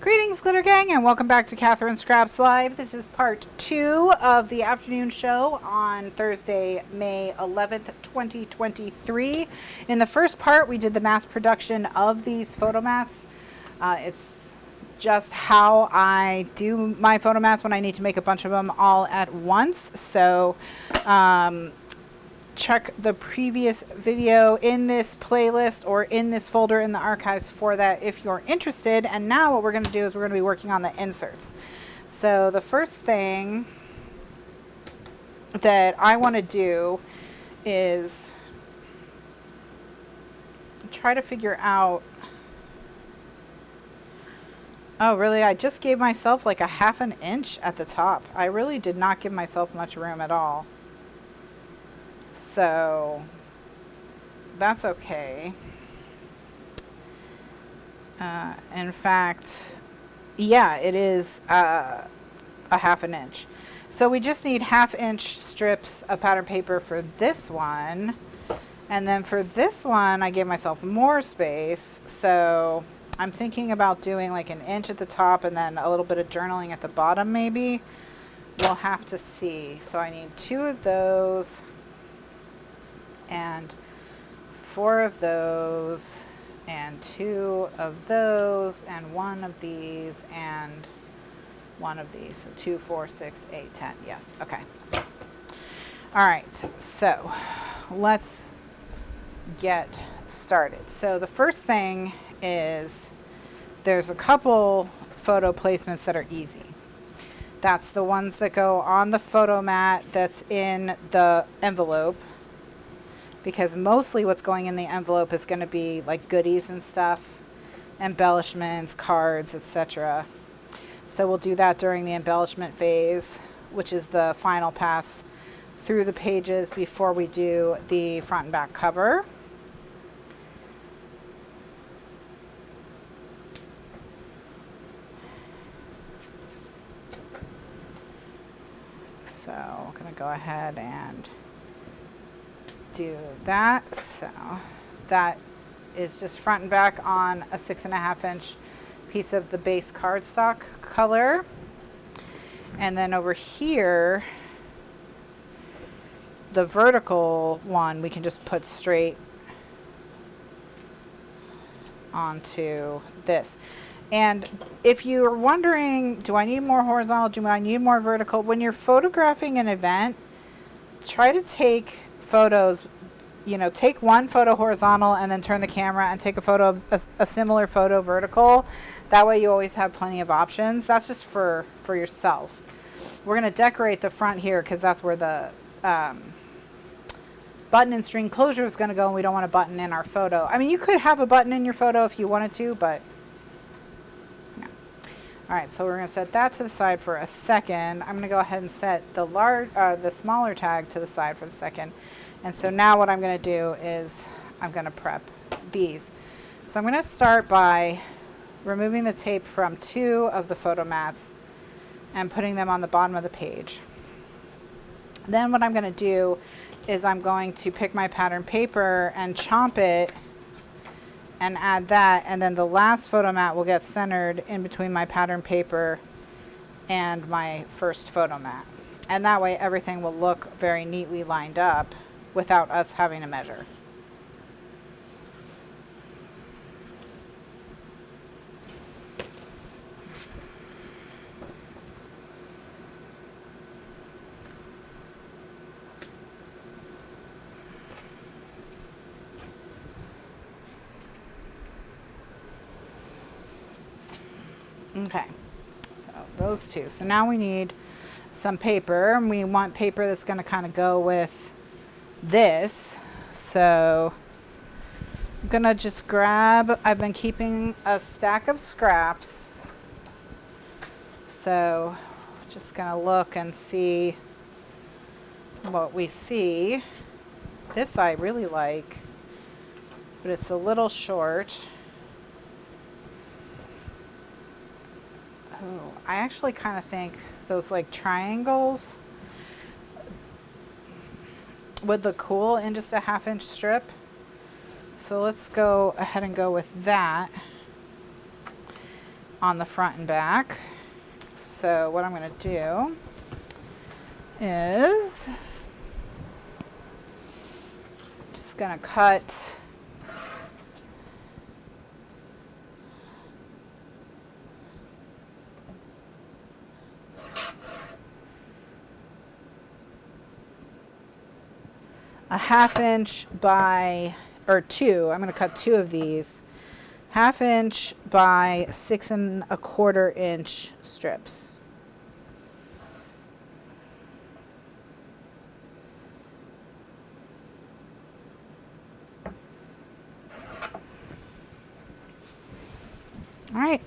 Greetings, Glitter Gang, and welcome back to Kathryn Scraps Live. This is part 2 of the afternoon show on Thursday, May 11th, 2023. In the first part, we did the mass production of these photo mats. It's just how I do my photo mats when I need to make a bunch of them all at once. So, check the previous video in this playlist or in this folder in the archives for that if you're interested. And now what we're going to do is we're going to be working on the inserts. So the first thing that I want to do is try to figure out, oh really, I just gave myself like a ½ an inch at the top. I really did not give myself much room at all. So that's okay. In fact, yeah, it is a ½ an inch. So we just need ½ inch strips of pattern paper for this one. And then for this one, I gave myself more space. So I'm thinking about doing like an inch at the top and then a little bit of journaling at the bottom maybe. We'll have to see. So I need 2 of those. And 4 of those, and 2 of those, and 1 of these, and 1 of these. So 2, 4, 6, 8, 10. Yes, okay. All right, so let's get started. So the first thing is there's a couple photo placements that are easy. That's the ones that go on the photo mat that's in the envelope, because mostly what's going in the envelope is going to be like goodies and stuff, embellishments, cards, etc. So we'll do that during the embellishment phase, which is the final pass through the pages before we do the front and back cover. So I'm going to go ahead and do that. So that is just front and back on a 6½ inch piece of the base cardstock color. And then over here, the vertical one we can just put straight onto this. And if you're wondering, do I need more horizontal, do I need more vertical, when you're photographing an event, try to take photos, you know, take one photo horizontal and then turn the camera and take a photo of a similar photo vertical. That way you always have plenty of options. That's just for yourself. We're going to decorate the front here because that's where the button and string closure is going to go, and we don't want a button in our photo. I mean, you could have a button in your photo if you wanted to, but no. All right, so we're going to set that to the side for a second. I'm going to go ahead and set the smaller tag to the side for a second. And so now what I'm going to do is I'm going to prep these. So I'm going to start by removing the tape from 2 of the photo mats and putting them on the bottom of the page. Then what I'm going to do is I'm going to pick my pattern paper and chomp it and add that, and then the last photo mat will get centered in between my pattern paper and my first photo mat. And that way everything will look very neatly lined up without us having to measure. Okay, so those 2. So now we need some paper, and we want paper that's going to kind of go with this. So I'm going to just grab, I've been keeping a stack of scraps. So just going to look and see what we see. This I really like, but it's a little short. Oh, I actually kind of think those like triangles would look cool in just a ½ inch strip. So let's go ahead and go with that. on the front and back. So what I'm going to do is just going to cut a 1/2 inch by, or two, I'm going to cut 2 of these 1/2 inch by 6 1/4 inch strips. All right.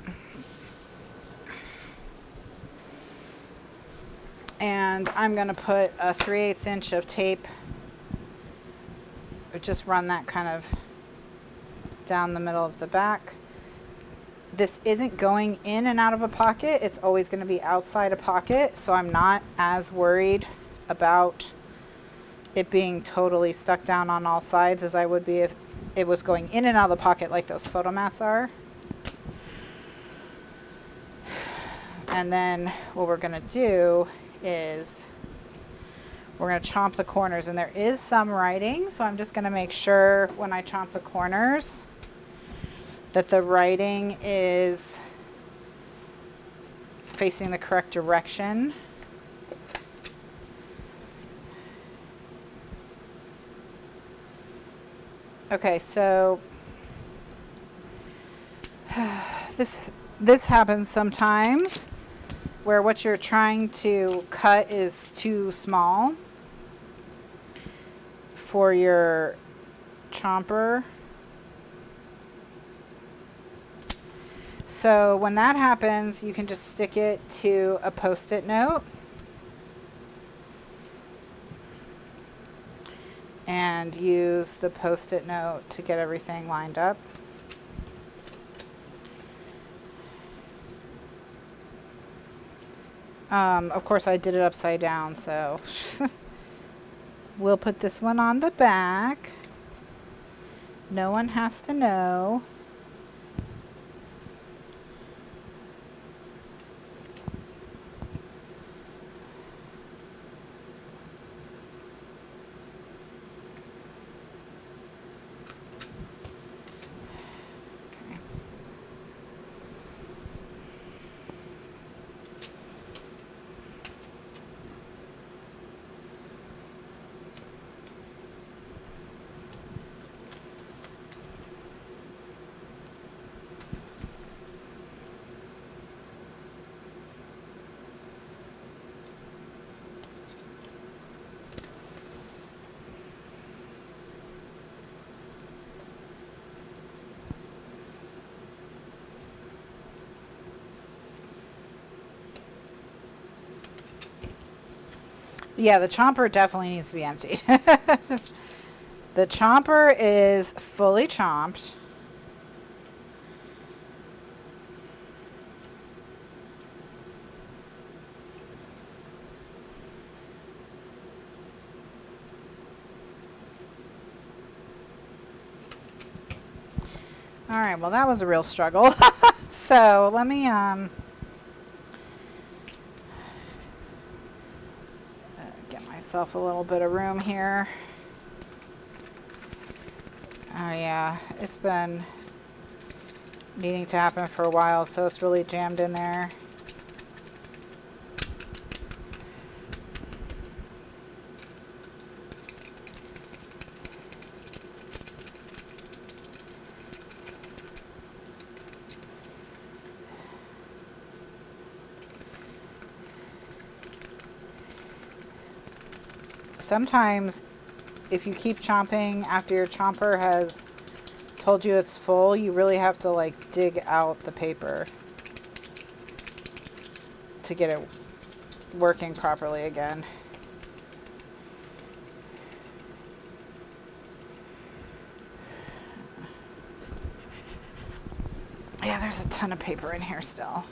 And I'm going to put a 3/8 inch of tape, just run that kind of down the middle of the back. This isn't going in and out of a pocket. It's always going to be outside a pocket, so I'm not as worried about it being totally stuck down on all sides as I would be if it was going in and out of the pocket like those photo mats are. And then what we're going to do is we're going to chomp the corners, and there is some writing, so I'm just going to make sure when I chomp the corners that the writing is facing the correct direction. Okay, so this happens sometimes where what you're trying to cut is too small for your chomper. So when that happens, you can just stick it to a Post-it note and use the Post-it note to get everything lined up. Of course, I did it upside down, so we'll put this one on the back. No one has to know. Yeah, the chomper definitely needs to be emptied. The chomper is fully chomped. All right, well, that was a real struggle. So let me get myself a little bit of room here. Oh yeah, it's been needing to happen for a while, so it's really jammed in there. Sometimes if you keep chomping after your chomper has told you it's full, you really have to like dig out the paper to get it working properly again. Yeah, there's a ton of paper in here still.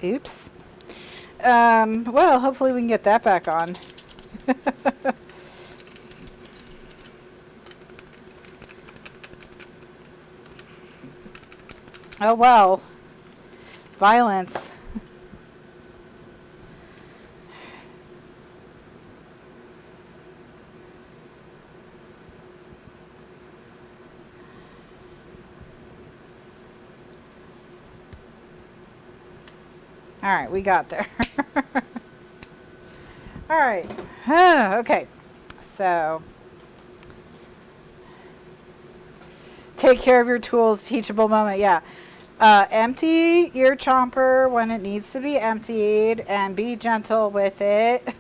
Oops. Well, hopefully we can get that back on. Oh, well. Violence. All right, we got there. All right. Okay. So, take care of your tools. Teachable moment. Yeah. Empty your chomper when it needs to be emptied and be gentle with it.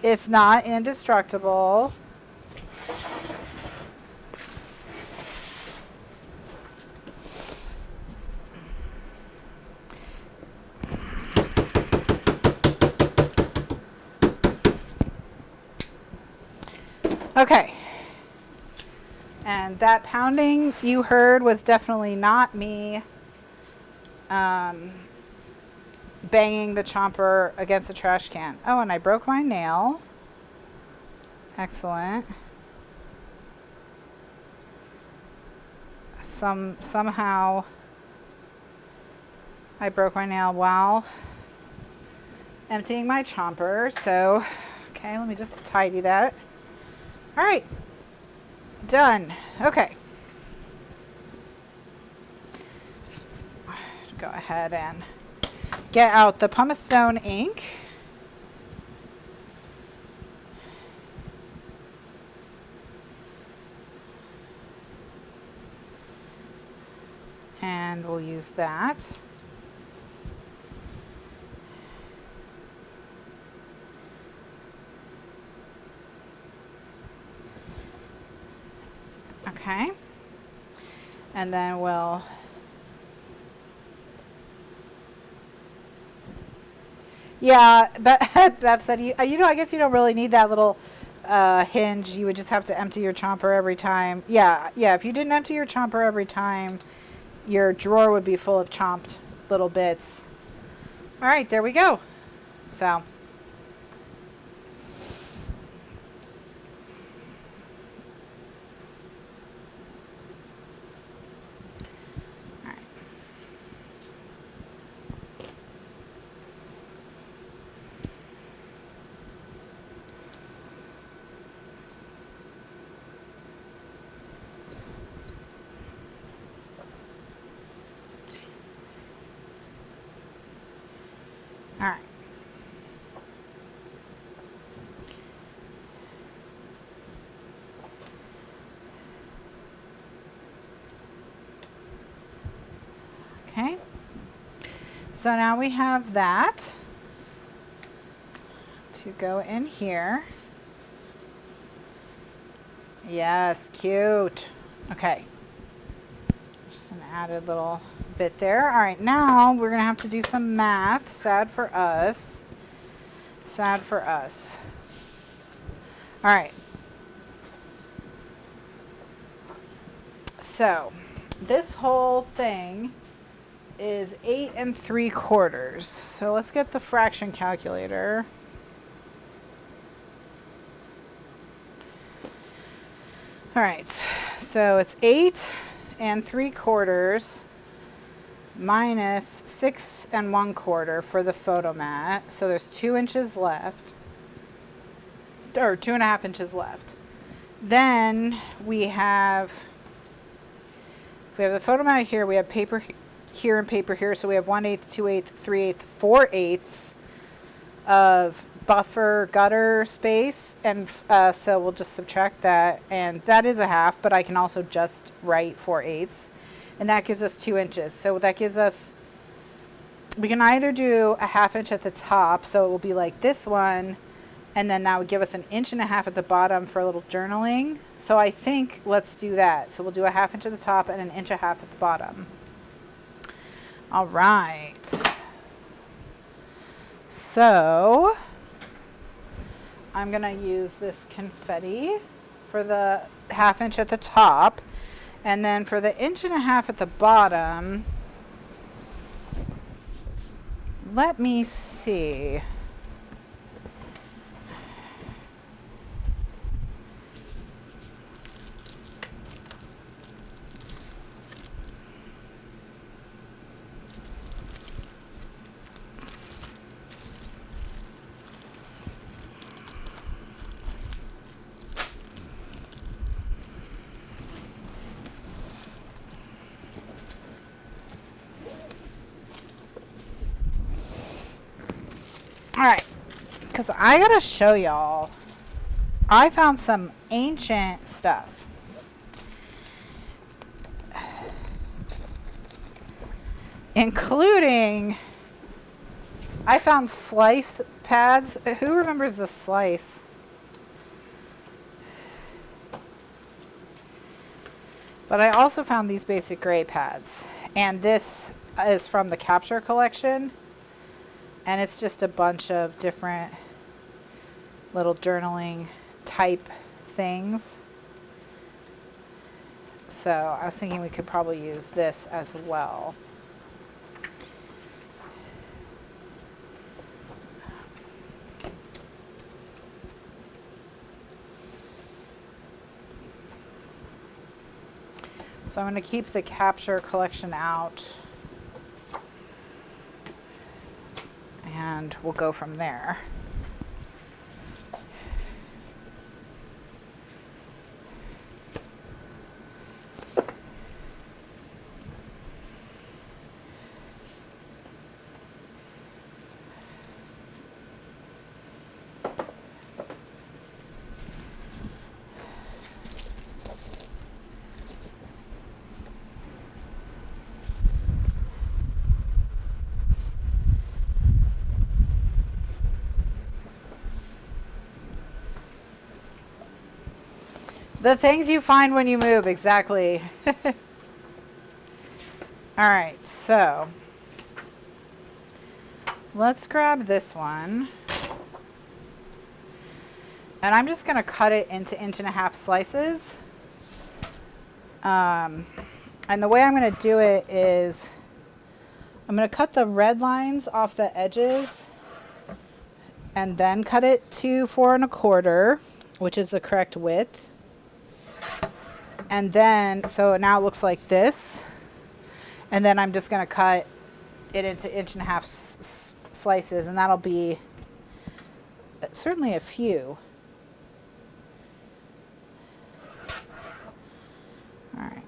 It's not indestructible. Okay. And that pounding you heard was definitely not me banging the chomper against a trash can. Oh, and I broke my nail. Excellent. Somehow I broke my nail while emptying my chomper. So, okay, let me just tidy that. All right. Done. Okay. So, go ahead and get out the Pumice-Stone ink. And we'll use that. Okay. And then we'll yeah, Bev said, you know, I guess you don't really need that little hinge. You would just have to empty your chomper every time. Yeah, if you didn't empty your chomper every time, your drawer would be full of chomped little bits. All right, there we go. So. All right. Okay. So now we have that to go in here. Yes, cute. Okay. Just an added little bit there. All right, now we're going to have to do some math. Sad for us. Sad for us. All right. So this whole thing is 8 3/4. So let's get the fraction calculator. All right, so it's 8 3/4 minus 6 1/4 for the photo mat. So there's 2 inches left, or 2.5 inches left. Then we have the photo mat here. We have paper here and paper here. So we have 1/8, 2/8, 3/8, 4/8 of buffer gutter space, and so we'll just subtract that, and that is a half, but I can also just write 4/8, and that gives us 2 inches. So that gives us, we can either do a 1/2 inch at the top, so it will be like this one, and then that would give us 1.5 inches at the bottom for a little journaling. So I think let's do that. So we'll do a 1/2 inch at the top and 1.5 inches at the bottom. All right. So I'm going to use this confetti for the 1/2 inch at the top. And then for the 1.5 inches at the bottom, let me see. All right, because I gotta show y'all. I found some ancient stuff. Including, I found slice pads. Who remembers the slice? But I also found these basic gray pads. And this is from the Capture collection. And it's just a bunch of different little journaling type things. So I was thinking we could probably use this as well. So I'm going to keep the Capture collection out. And we'll go from there. The things you find when you move, exactly. All right, so let's grab this one. And I'm just going to cut it into 1.5 inch slices. And the way I'm going to do it is I'm going to cut the red lines off the edges and then cut it to 4 1/4, which is the correct width. And then, so now it looks like this. And then I'm just going to cut it into 1.5 inch slices, and that'll be certainly a few. All right.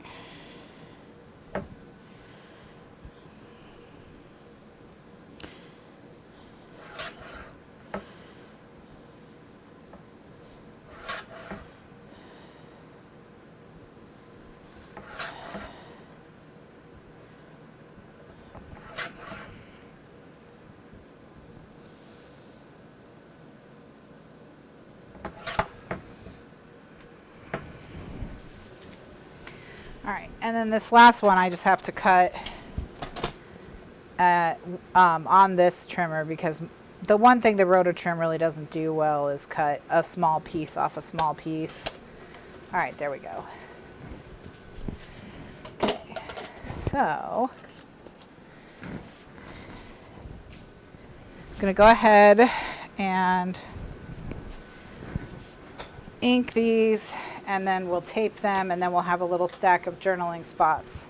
All right, and then this last one I just have to cut on this trimmer, because the one thing the roto trim really doesn't do well is cut a small piece off a small piece. All right, there we go. Okay, so I'm gonna go ahead and ink these, and then we'll tape them, and then we'll have a little stack of journaling spots.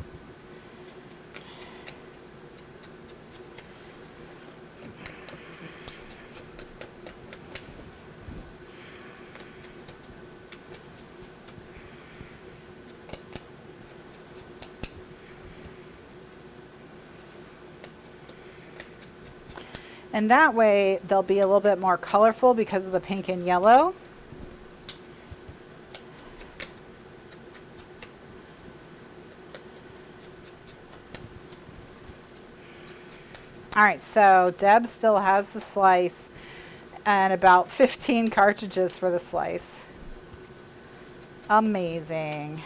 And that way they'll be a little bit more colorful because of the pink and yellow. All right, so Deb still has the slice and about 15 cartridges for the slice. Amazing.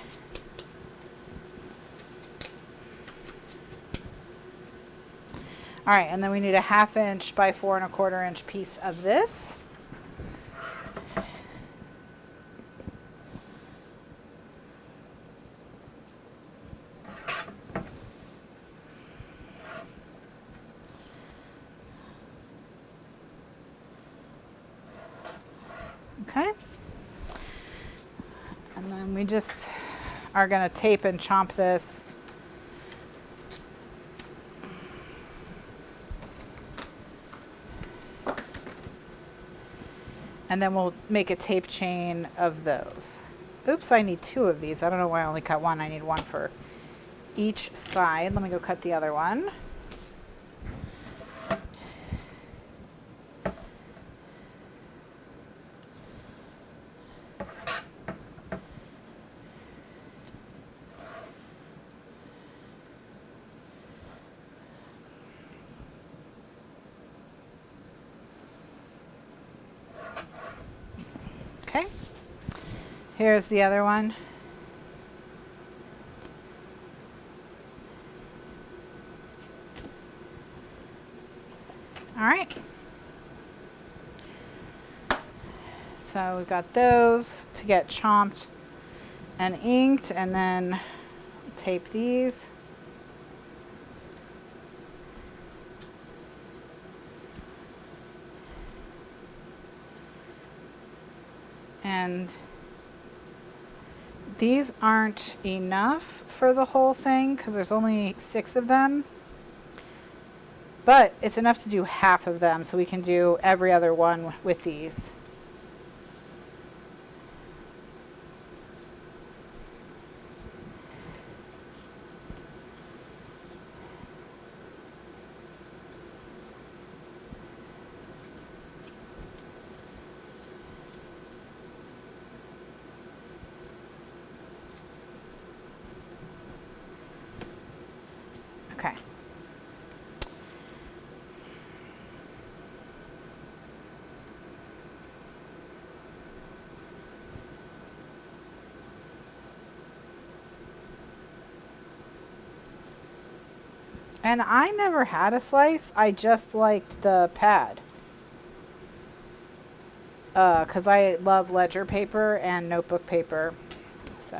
All right, and then we need a 1/2 inch by 4 1/4 inch piece of this. Okay. And then we just are going to tape and chomp this. And then we'll make a tape chain of those. Oops, I need 2 of these. I don't know why I only cut 1. I need 1 for each side. Let me go cut the other one. Okay, here's the other one. All right. So we've got those to get chomped and inked, and then tape these. And these aren't enough for the whole thing because there's only 6 of them. But it's enough to do half of them, so we can do every other one with these. Okay. And I never had a slice. I just liked the pad. Because I love ledger paper and notebook paper. So.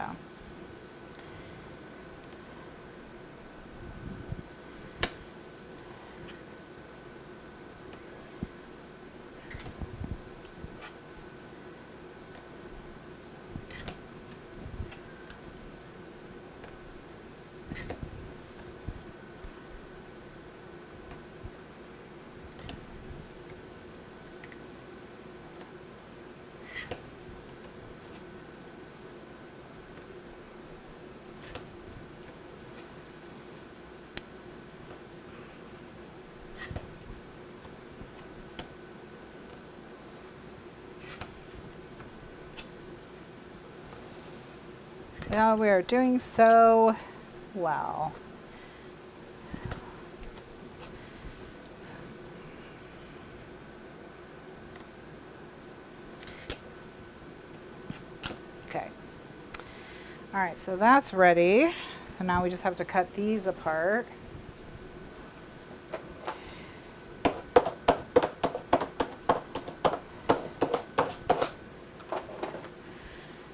Well, we are doing so well. Okay. All right, so that's ready. So now we just have to cut these apart.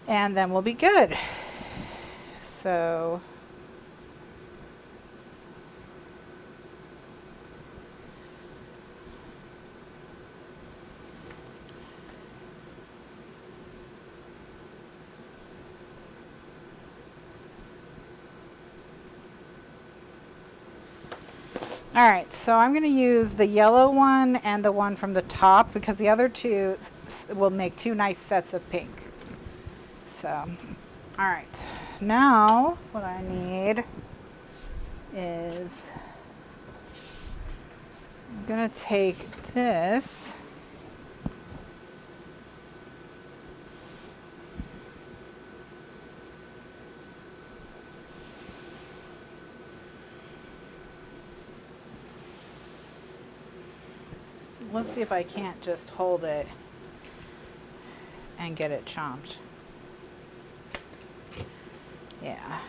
And then we'll be good. So all right, so I'm going to use the yellow one and the one from the top because the other two will make 2 nice sets of pink. So, all right, now what I need is I'm going to take this . Let's see if I can't just hold it and get it chomped. Yeah.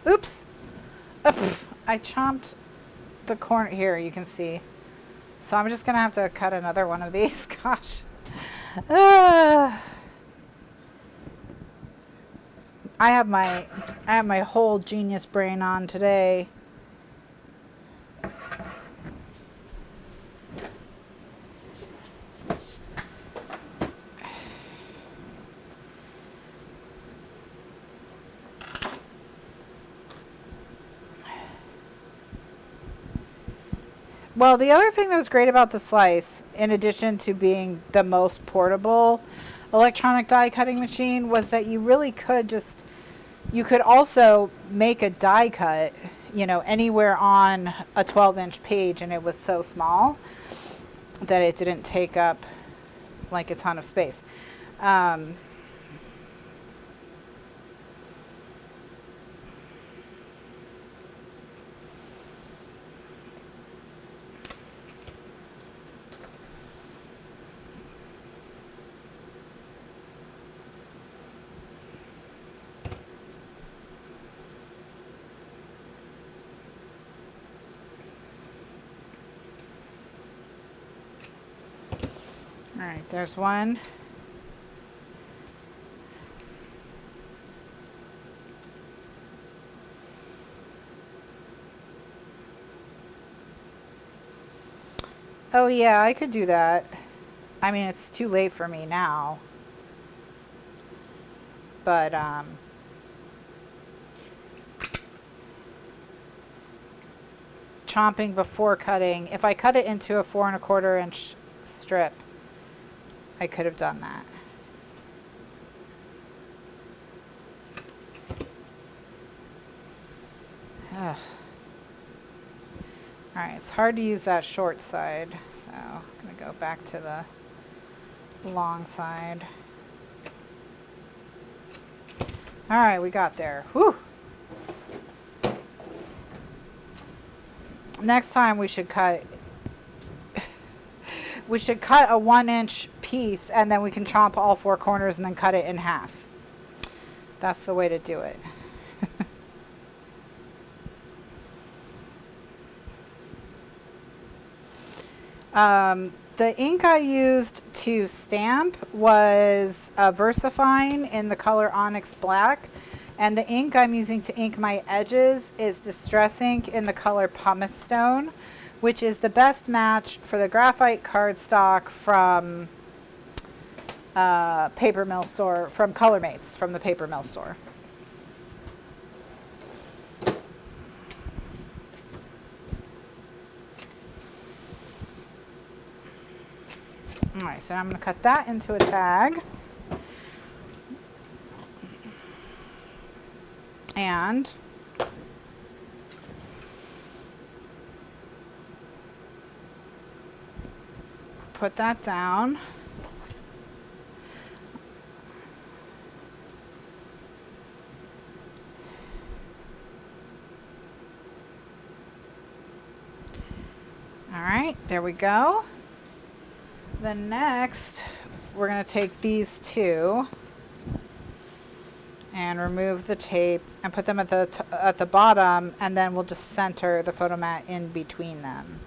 Oops. I chomped the corner here, you can see. So I'm just going to have to cut another one of these. Gosh. I have my whole genius brain on today. Well, the other thing that was great about the Slice, in addition to being the most portable electronic die cutting machine, was that you really could you could also make a die cut, you know, anywhere on a 12-inch page, and it was so small that it didn't take up like a ton of space. All right, there's one. Oh yeah, I could do that. I mean, it's too late for me now. But chomping before cutting. If I cut it into a 4 1/4 inch strip, I could have done that. Ugh. All right, it's hard to use that short side, so I'm going to go back to the long side. All right, we got there. Whew. Next time we should cut a 1-inch piece, and then we can chomp all 4 corners and then cut it in half. That's the way to do it. The ink I used to stamp was VersaFine in the color Onyx Black, and the ink I'm using to ink my edges is Distress ink in the color Pumice Stone, which is the best match for the graphite cardstock from Paper Mill Store, from Color Mates, from the Paper Mill Store. All right, so I'm going to cut that into a tag. And put that down. All right, there we go. Then next, we're going to take these two and remove the tape and put them at the bottom, and then we'll just center the photo mat in between them.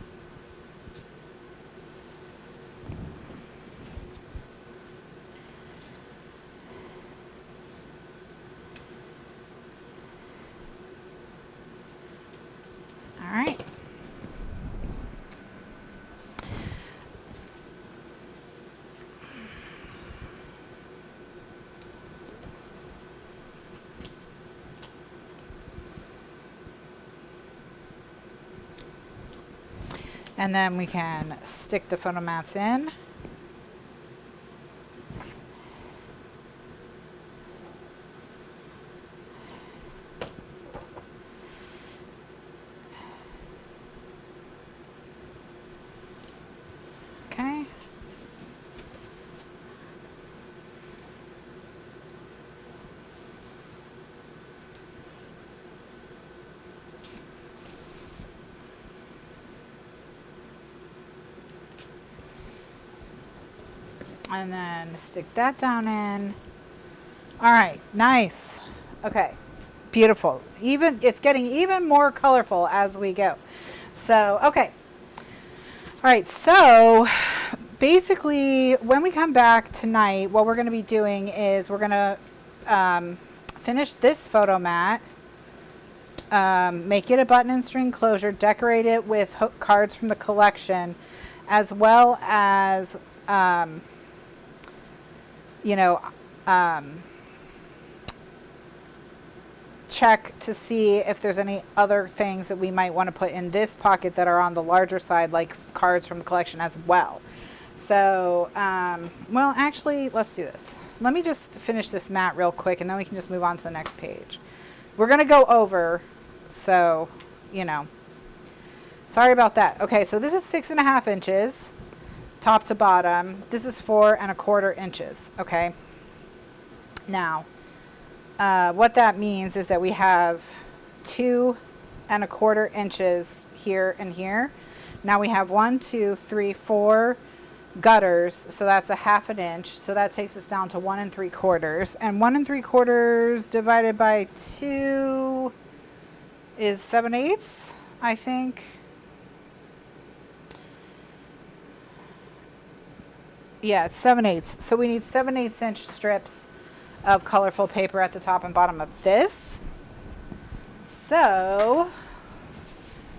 All right. And then we can stick the photo mats in. Okay. And then stick that down in. All right, nice. Okay, beautiful. It's getting even more colorful as we go. So, okay. All right, so basically when we come back tonight, what we're going to be doing is we're going to finish this photo mat. Make it a button and string closure. Decorate it with cards from the collection, as well as, you know, check to see if there's any other things that we might want to put in this pocket that are on the larger side, like cards from the collection as well. So, well, actually, let's do this. Let me just finish this mat real quick, and then we can just move on to the next page. We're going to go over, so, you know, sorry about that. Okay, so this is 6.5 inches, top to bottom. This is 4¼ inches, okay? Now, what that means is that we have 2¼ inches here and here. Now we have 1, 2, 3, 4 gutters, so that's a ½ inch. So that takes us down to 1 3/4, and 1 3/4 divided by 2 is 7/8, I think. Yeah, it's 7/8. So we need 7/8 inch strips of colorful paper at the top and bottom of this. So,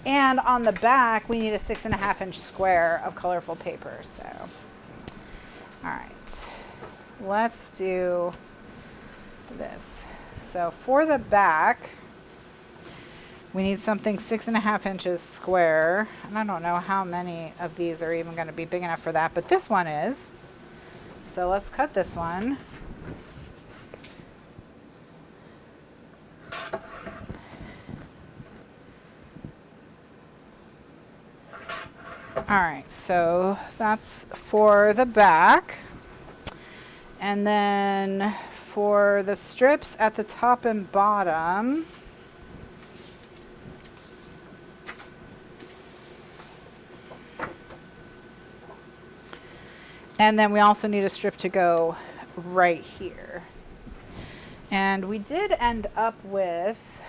and on the back, we need a 6.5 inch square of colorful paper. So, all right, let's do this. So for the back, we need something 6.5 inches square. And I don't know how many of these are even going to be big enough for that, but this one is. So let's cut this one. All right, so that's for the back. And then for the strips at the top and bottom, and then we also need a strip to go right here. And we did end up with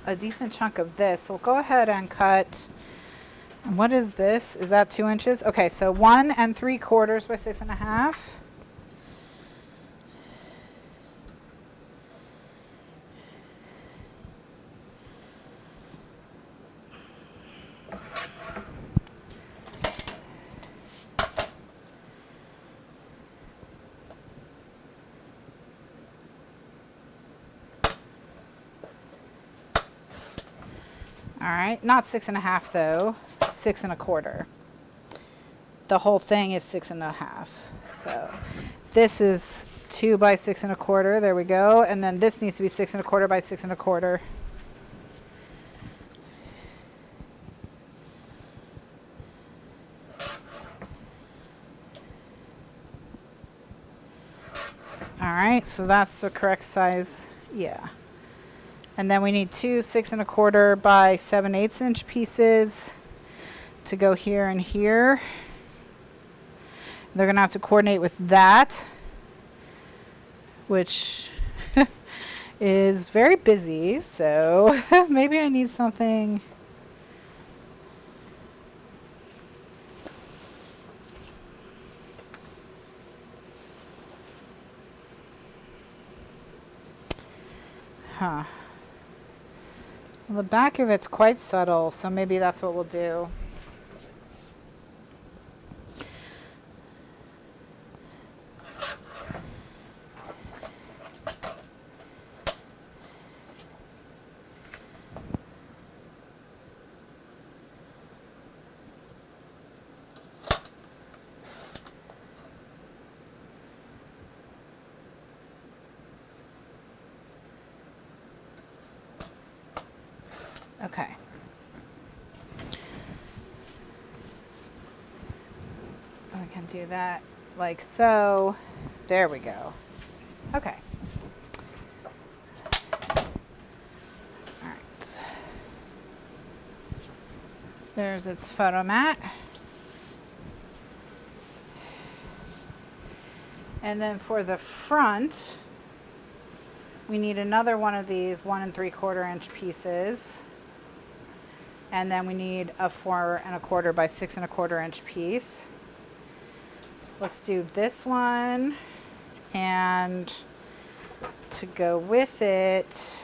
a decent chunk of this. So we'll go ahead and cut. And what is this? Is that 2 inches? Okay, so 1 3/4 by 6.5. All right, not 6.5 though, 6¼ The whole thing is 6.5. So this is 2 by 6¼ There we go. And then this needs to be 6¼ by 6¼ All right, so that's the correct size. Yeah. And then we need 2 6¼ by 7/8 inch pieces to go here and here. They're going to have to coordinate with that, which is very busy. So maybe I need something. Huh. Well, the back of it's quite subtle, so maybe that's what we'll do. Okay. I can do that like so. There we go. Okay. All right. There's its photo mat. And then for the front, we need another one of these 1 3/4 inch pieces. And then we need a 4 1/4 by 6 1/4 inch piece. Let's do this one, and to go with it,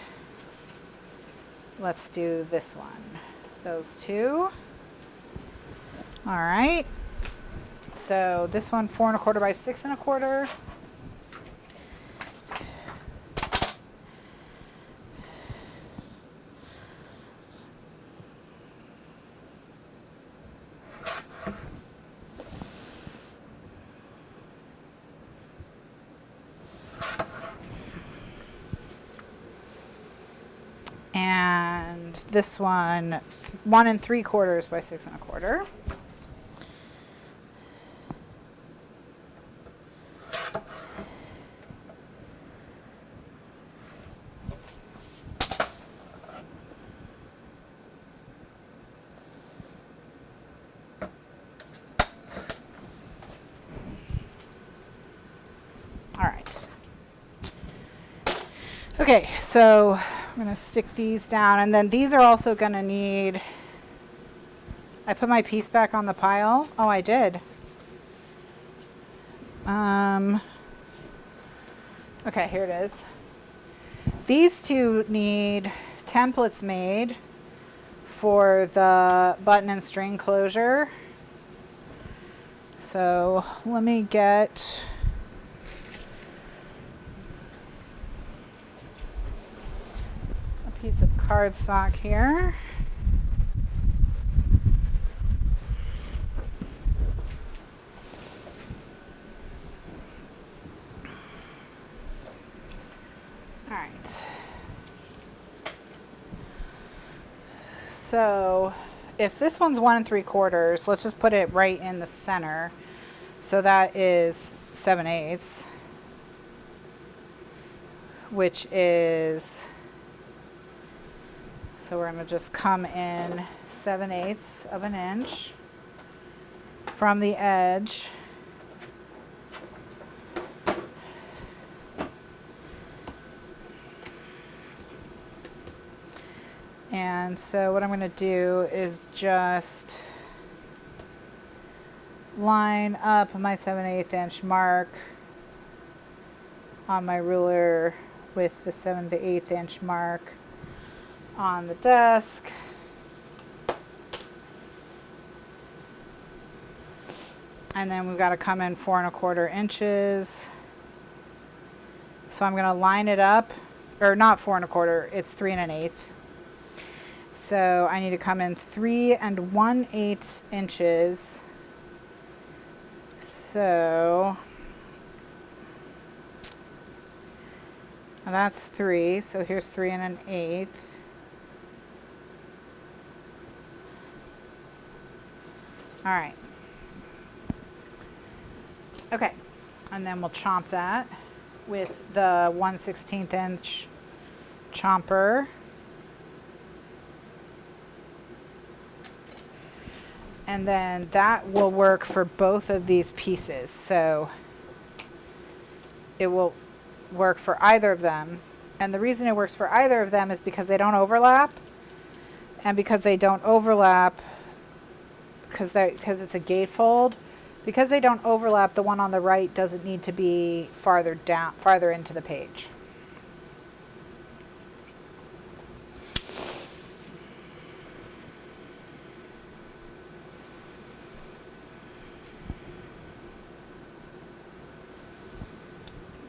let's do this one. Those two. All right. So this one 4 1/4 by 6 1/4. And this one 1 3/4 by 6 1/4. All right. Okay, so I'm going to stick these down, and then these are also going to need, I put my piece back on the pile. Oh, I did. Okay, here it is. These two need templates made for the button and string closure. So let me get a piece of cardstock here. All right. So if this one's 1 3/4, let's just put it right in the center. So that is 7/8, which is, so we're going to just come in 7/8 of an inch from the edge. And so what I'm going to do is just line up my 7/8 inch mark on my ruler with the 7/8 inch mark on the desk. And then we've got to come in 4 1/4 inches. So I'm going to line it up, or not 4 1/4, it's 3 1/8. So I need to come in 3 1/8 inches. So that's 3. So here's 3 1/8. All right. Okay. And then we'll chomp that with the 1/16 inch chomper. And then that will work for both of these pieces. So it will work for either of them. And the reason it works for either of them is because they don't overlap. And because they don't overlap, because it's a gatefold, because they don't overlap, the one on the right doesn't need to be farther into the page.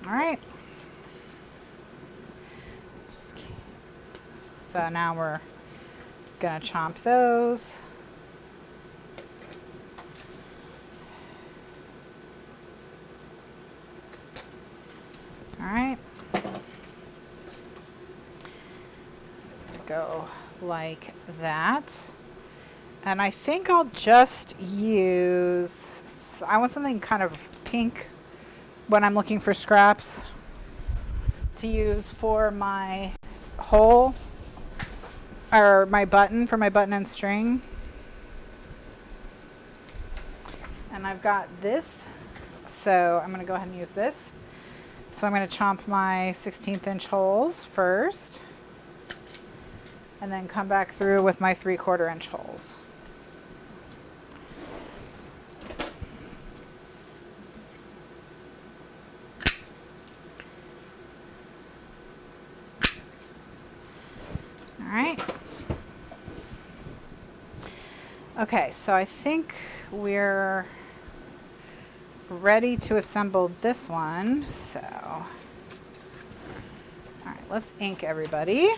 All right. So now we're gonna chomp those. All right. Go like that. And I think I'll just use, I want something kind of pink when I'm looking for scraps to use for my hole, or my button, for my button and string. And I've got this, so I'm going to go ahead and use this. So I'm going to chomp my 16th inch holes first. and then come back through with my 3/4 inch holes. All right. Okay, so I think we're ready to assemble this one. So, all right, let's ink everybody.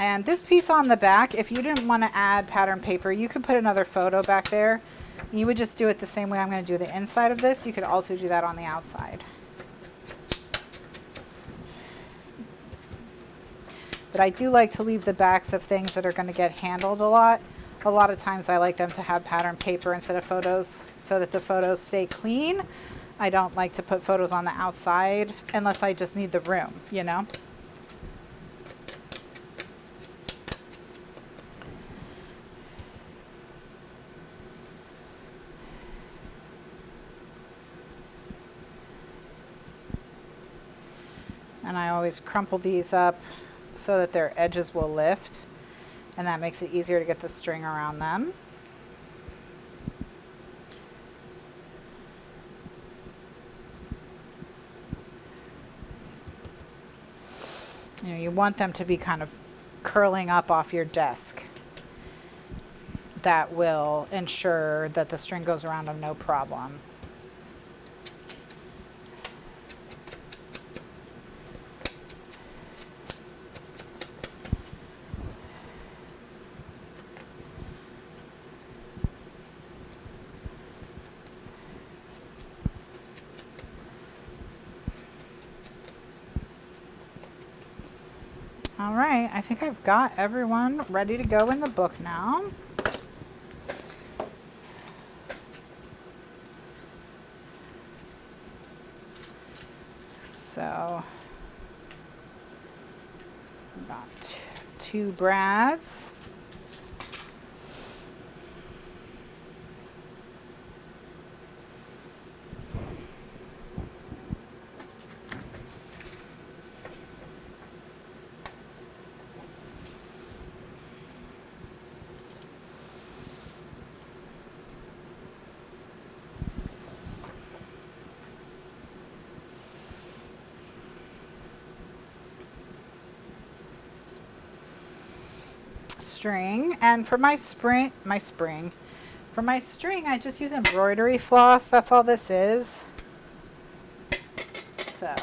And this piece on the back, if you didn't want to add pattern paper, you could put another photo back there. You would just do it the same way I'm going to do the inside of this. You could also do that on the outside. But I do like to leave the backs of things that are going to get handled a lot. A lot of times I like them to have pattern paper instead of photos so that the photos stay clean. I don't like to put photos on the outside unless I just need the room, you know? And I always crumple these up so that their edges will lift, and that makes it easier to get the string around them. You know, you want them to be kind of curling up off your desk. That will ensure that the string goes around them no problem. All right, I think I've got everyone ready to go in the book now. So, we've got two Brads. String, and for my string I just use embroidery floss. That's all this is. So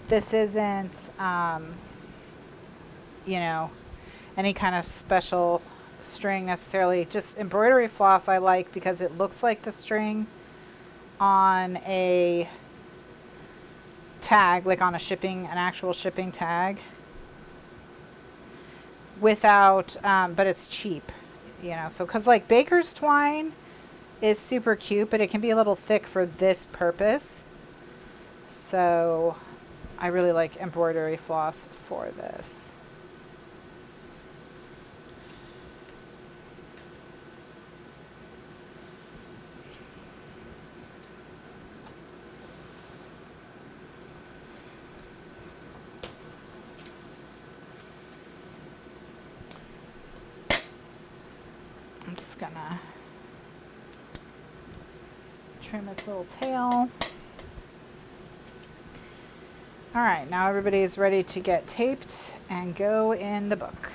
this isn't you know, any kind of special string necessarily. Just embroidery floss I like because it looks like the string on a tag, like on an actual shipping tag. Without, but it's cheap, you know, so because like baker's twine is super cute, but it can be a little thick for this purpose. So I really like embroidery floss for this. I'm just gonna trim its little tail. All right, now everybody's ready to get taped and go in the book.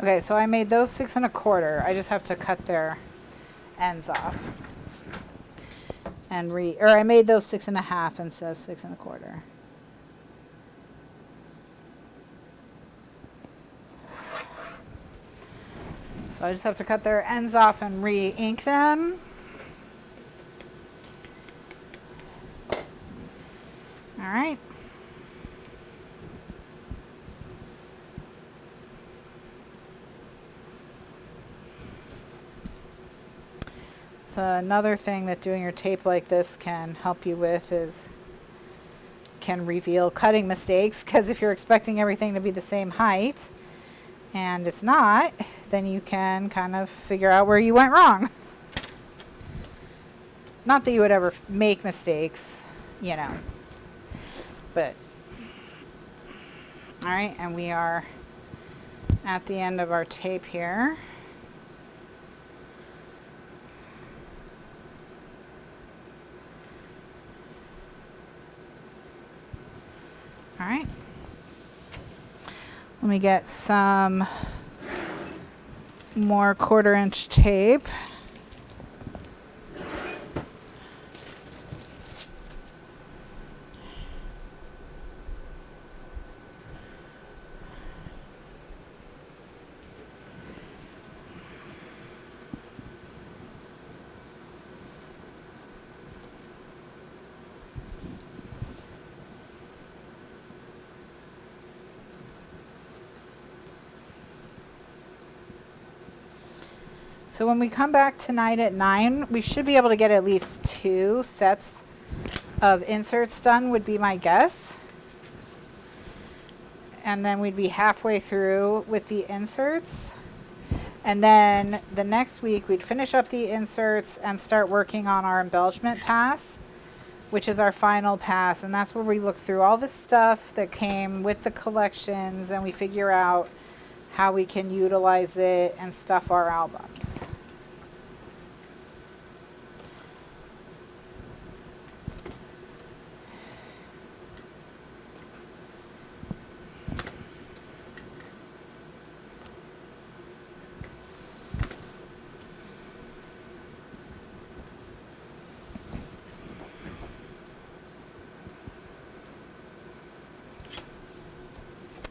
Okay, so I made those 6 1/4. I just have to cut their ends off. And or I made those 6.5 instead of 6.25. So I just have to cut their ends off and re-ink them. All right. So another thing that doing your tape like this can help you with is can reveal cutting mistakes, because if you're expecting everything to be the same height and it's not, then you can kind of figure out where you went wrong. Not that you would ever make mistakes, you know, but all right, and we are at the end of our tape here. All right, let me get some more 1/4 inch tape. So when we come back tonight at 9, we should be able to get at least 2 sets of inserts done, would be my guess. And then we'd be halfway through with the inserts. And then the next week we'd finish up the inserts and start working on our embellishment pass, which is our final pass. And that's where we look through all the stuff that came with the collections and we figure out how we can utilize it and stuff our albums.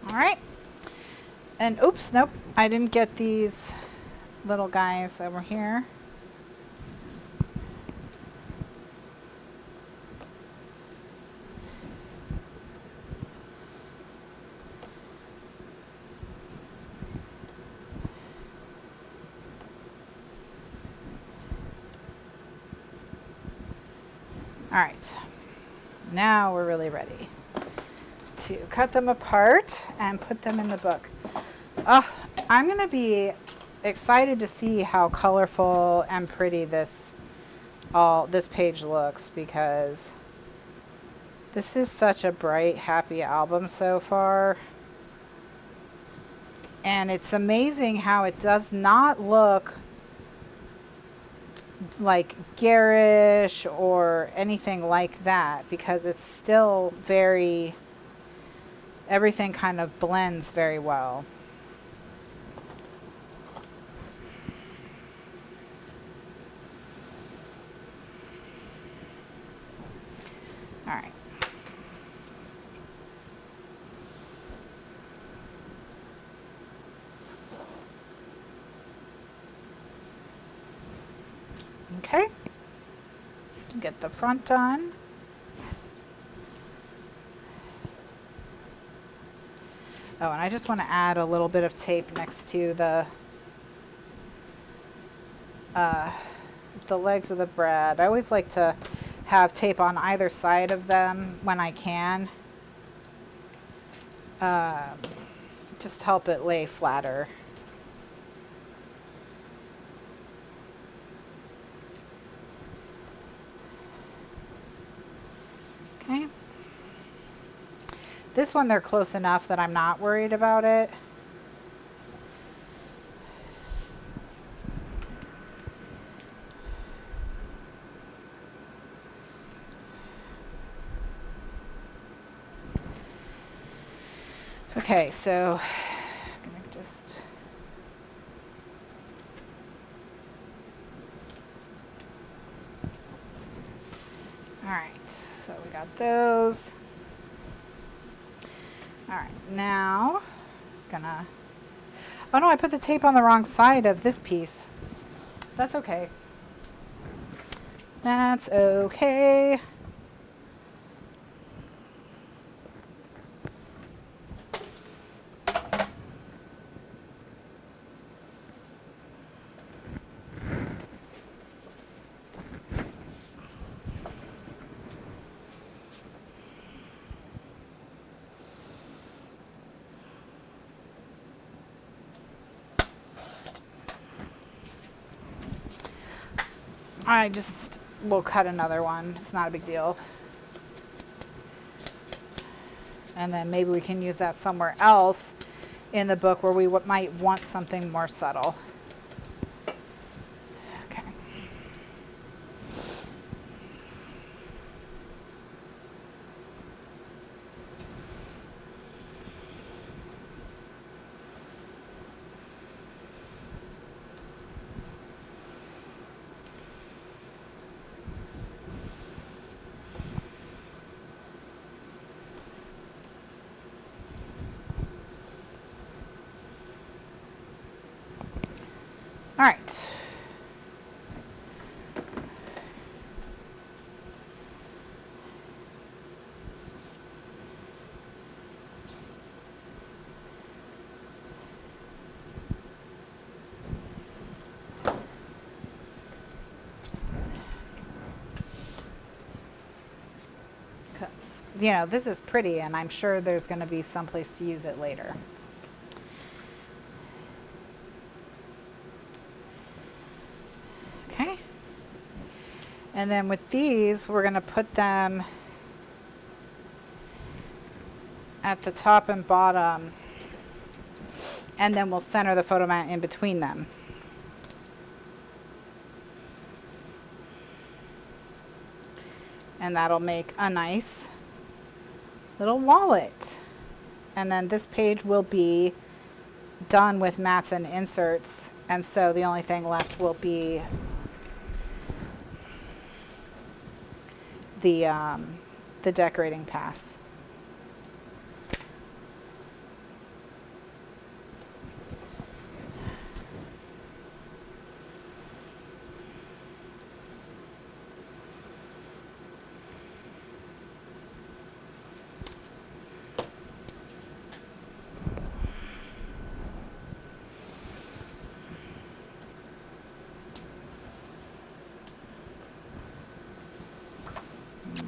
All right. And oops, nope, I didn't get these little guys over here. All right, now we're really ready to cut them apart and put them in the book. I'm gonna be excited to see how colorful and pretty this page looks, because this is such a bright, happy album so far. And it's amazing how it does not look like garish or anything like that, because it's still very, everything kind of blends very well. All right. Okay. Get the front done. Oh, and I just want to add a little bit of tape next to the legs of the Brad. I always like to have tape on either side of them when I can. Just help it lay flatter. Okay. This one, they're close enough that I'm not worried about it. Okay, so I'm gonna just got those. All right, now gonna, oh no, I put the tape on the wrong side of this piece. That's okay. That's okay. I just will cut another one. It's not a big deal. And then maybe we can use that somewhere else in the book where we might want something more subtle. Okay. All right. Because, you know, this is pretty, and I'm sure there's going to be some place to use it later. Okay. And then with these, we're going to put them at the top and bottom, and then we'll center the photo mat in between them. And that'll make a nice little wallet. And then this page will be done with mats and inserts, and so the only thing left will be the decorating pass.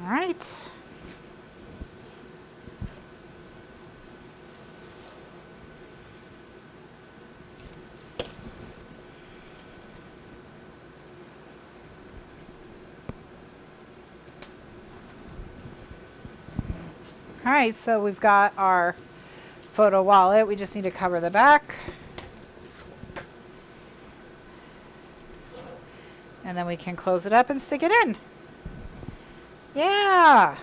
All right. All right, so we've got our photo wallet. We just need to cover the back. And then we can close it up and stick it in. Yeah.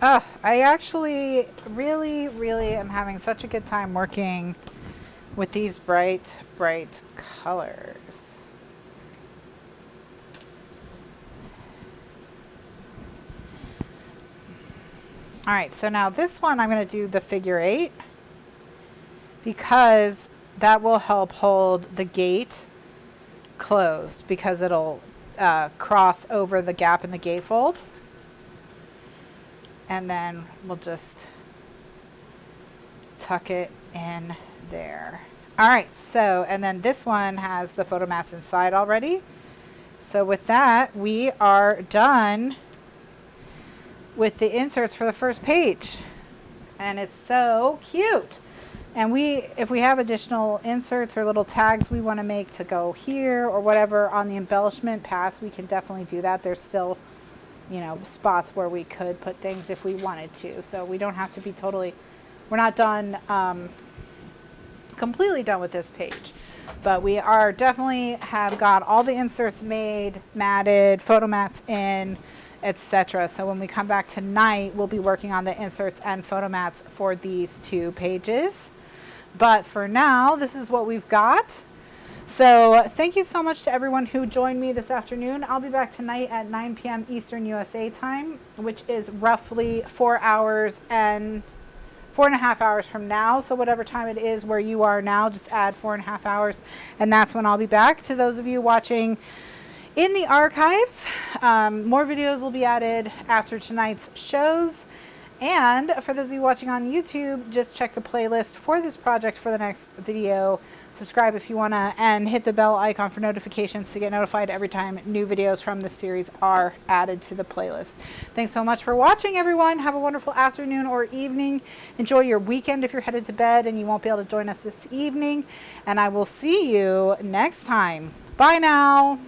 I actually really am having such a good time working with these bright colors. All right, so now this one I'm going to do the figure 8 because that will help hold the gate closed because it'll cross over the gap in the gatefold. And then we'll just tuck it in there. All right, so, and then this one has the photo mats inside already. So with that, we are done with the inserts for the first page. And it's so cute. And if we have additional inserts or little tags we want to make to go here or whatever on the embellishment pass, we can definitely do that. There's still, you know, spots where we could put things if we wanted to. So we don't have to be totally, we're not done, completely done with this page. But we are definitely have got all the inserts made, matted, photo mats in, etc. So when we come back tonight, we'll be working on the inserts and photo mats for these 2 pages. But for now, this is what we've got. So thank you so much to everyone who joined me this afternoon. I'll be back tonight at 9 p.m. Eastern USA time, which is roughly 4 hours and 4.5 hours from now. So whatever time it is where you are now, just add 4.5 hours, and that's when I'll be back. To those of you watching in the archives, more videos will be added after tonight's shows. And for those of you watching on YouTube, just check the playlist for this project for the next video. Subscribe if you want to, and hit the bell icon for notifications to get notified every time new videos from this series are added to the playlist. Thanks so much for watching, everyone. Have a wonderful afternoon or evening. Enjoy your weekend if you're headed to bed and you won't be able to join us this evening. And I will see you next time. Bye now.